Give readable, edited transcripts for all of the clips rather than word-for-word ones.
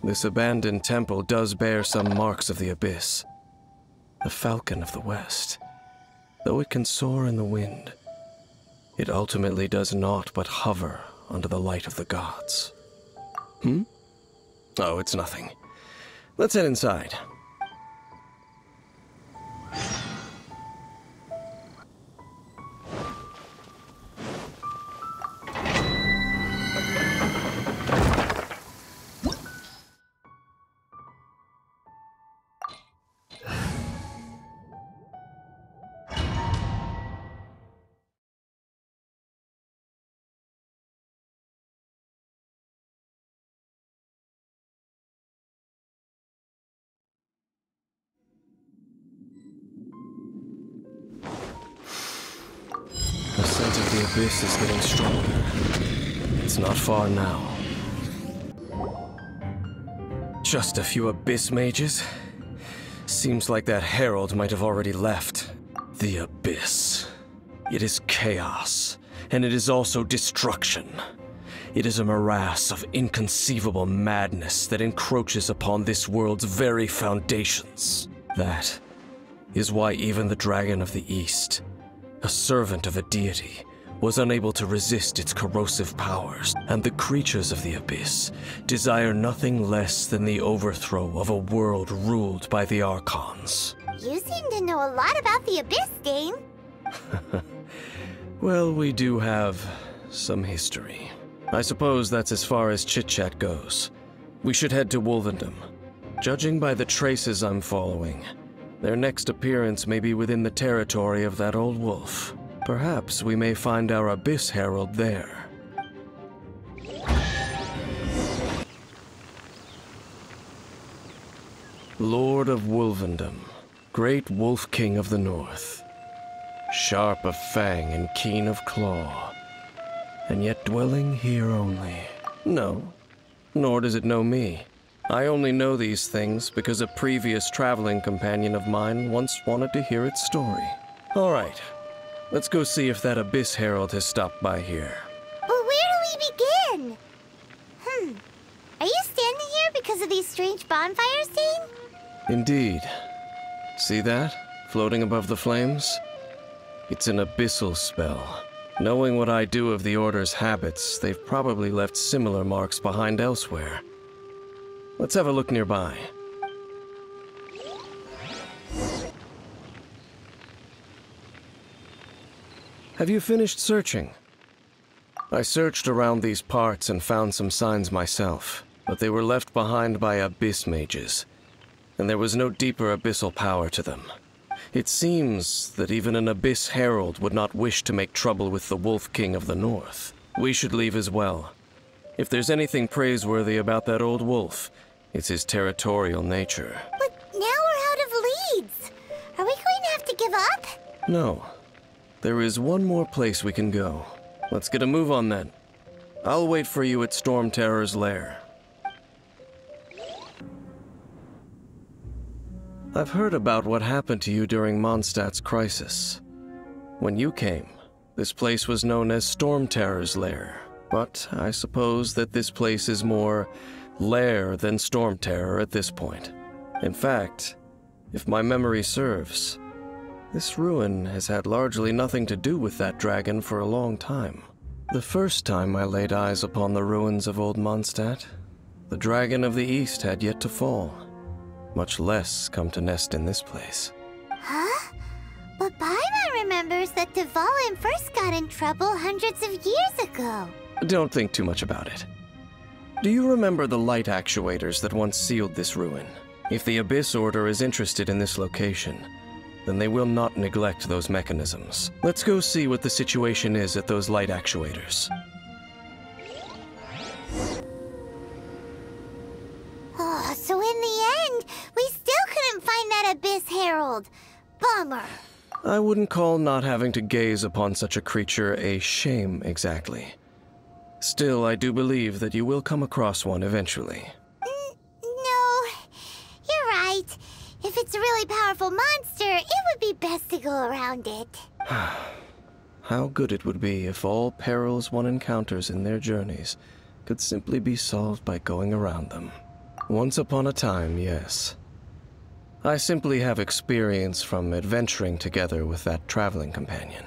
This abandoned temple does bear some marks of the abyss. The Falcon of the West. Though it can soar in the wind, it ultimately does naught but hover under the light of the gods. Oh, it's nothing. Let's head inside. The scent of the abyss is getting stronger. It's not far now. Just a few abyss mages? Seems like that herald might have already left. The abyss. It is chaos, and it is also destruction. It is a morass of inconceivable madness that encroaches upon this world's very foundations. That is why even the Dragon of the East, a servant of a deity, was unable to resist its corrosive powers, and the creatures of the abyss desire nothing less than the overthrow of a world ruled by the Archons. You seem to know a lot about the abyss, Dane. Well, we do have some history. I suppose that's as far as chit-chat goes. We should head to Wolvendom. Judging by the traces I'm following, their next appearance may be within the territory of that old wolf. Perhaps we may find our Abyss Herald there. Lord of Wolvendom, great Wolf King of the North. Sharp of fang and keen of claw, and yet dwelling here only. No, nor does it know me. I only know these things because a previous traveling companion of mine once wanted to hear its story. All right, let's go see if that Abyss Herald has stopped by here. But where do we begin? Are you standing here because of these strange bonfires, Dane? Indeed. See that, floating above the flames? It's an abyssal spell. Knowing what I do of the Order's habits, they've probably left similar marks behind elsewhere. Let's have a look nearby. Have you finished searching? I searched around these parts and found some signs myself, but they were left behind by abyss mages, and there was no deeper abyssal power to them. It seems that even an Abyss Herald would not wish to make trouble with the Wolf King of the North. We should leave as well. If there's anything praiseworthy about that old wolf, it's his territorial nature. But now we're out of leads. Are we going to have to give up? No. There is one more place we can go. Let's get a move on then. I'll wait for you at Storm Terror's lair. I've heard about what happened to you during Mondstadt's crisis. When you came, this place was known as Storm Terror's lair. But I suppose that this place is more lair than Storm Terror at this point. In fact, if my memory serves, this ruin has had largely nothing to do with that dragon for a long time. The first time I laid eyes upon the ruins of old Mondstadt, the Dragon of the East had yet to fall, much less come to nest in this place. Huh? But Paimon remembers that Dvalin first got in trouble hundreds of years ago. Don't think too much about it. Do you remember the light actuators that once sealed this ruin? If the Abyss Order is interested in this location, then they will not neglect those mechanisms. Let's go see what the situation is at those light actuators. Oh, so in the end, we still couldn't find that Abyss Herald. Bummer. I wouldn't call not having to gaze upon such a creature a shame exactly. Still, I do believe that you will come across one eventually. No, you're right. If it's a really powerful monster, it would be best to go around it. How good it would be if all perils one encounters in their journeys could simply be solved by going around them. Once upon a time, yes. I simply have experience from adventuring together with that traveling companion.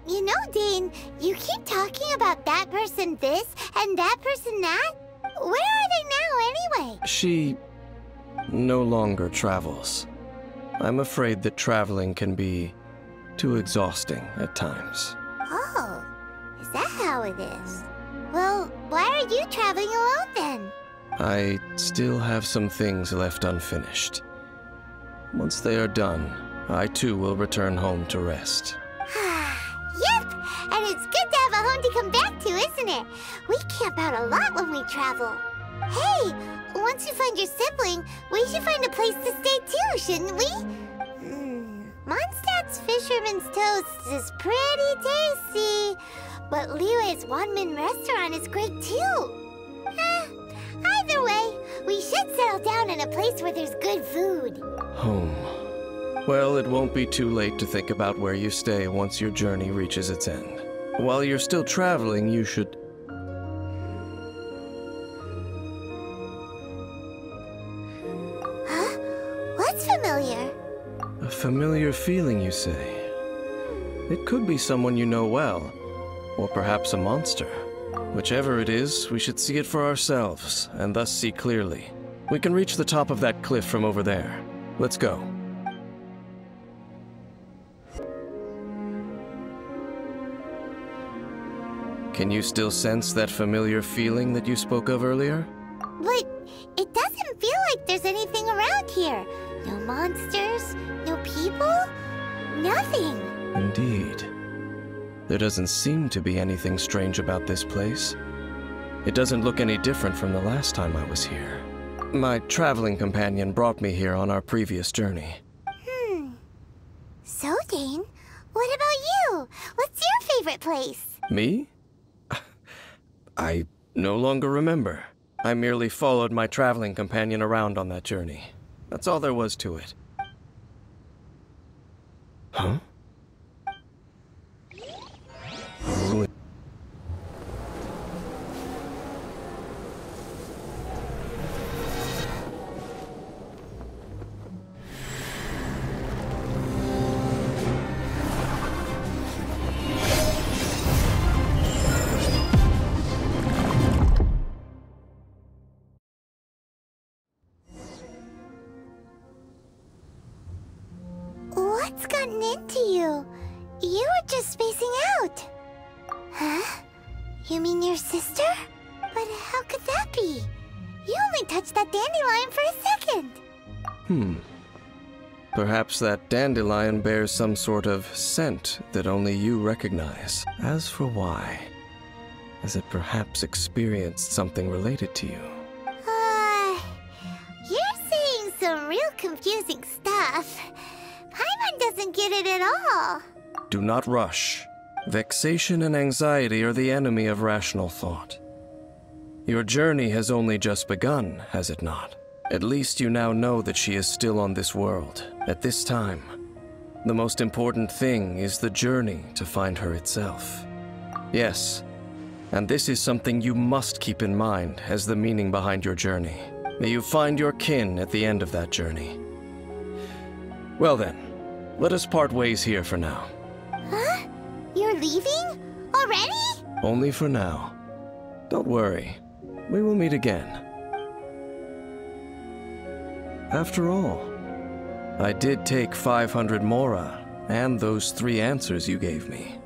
You know, Dane, you keep talking about that person this and that person that. Where are they now, anyway? She no longer travels. I'm afraid that traveling can be too exhausting at times. Oh, is that how it is? Well, why are you traveling alone then? I still have some things left unfinished. Once they are done, I too will return home to rest. Yep, and it's good to have a home to come back to, isn't it? We camp out a lot when we travel. Hey, once you find your sibling, we should find a place to stay too, shouldn't we? Mondstadt's Fisherman's Toast is pretty tasty, but Liyue's Wanmin restaurant is great too. Either way, we should settle down in a place where there's good food. Home. Well, it won't be too late to think about where you stay once your journey reaches its end. While you're still traveling, you should... Huh? What's familiar? A familiar feeling, you say? It could be someone you know well, or perhaps a monster. Whichever it is, we should see it for ourselves, and thus see clearly. We can reach the top of that cliff from over there. Let's go. Can you still sense that familiar feeling that you spoke of earlier? But it doesn't feel like there's anything around here. No monsters, no people, nothing. Indeed. There doesn't seem to be anything strange about this place. It doesn't look any different from the last time I was here. My traveling companion brought me here on our previous journey. So, Dane, what about you? What's your favorite place? Me? I no longer remember. I merely followed my traveling companion around on that journey. That's all there was to it. Huh? Oh. What's gotten into you? You were just spacing out. Huh? You mean your sister? But how could that be? You only touched that dandelion for a second. Perhaps that dandelion bears some sort of scent that only you recognize. As for why, has it perhaps experienced something related to you? You're saying some real confusing stuff. Paimon doesn't get it at all. Do not rush. Vexation and anxiety are the enemy of rational thought. Your journey has only just begun, has it not? At least you now know that she is still on this world, at this time. The most important thing is the journey to find her itself. Yes, and this is something you must keep in mind as the meaning behind your journey. May you find your kin at the end of that journey. Well then, let us part ways here for now. Huh? You're leaving? Already? Only for now. Don't worry, we will meet again. After all, I did take 500 mora and those 3 answers you gave me.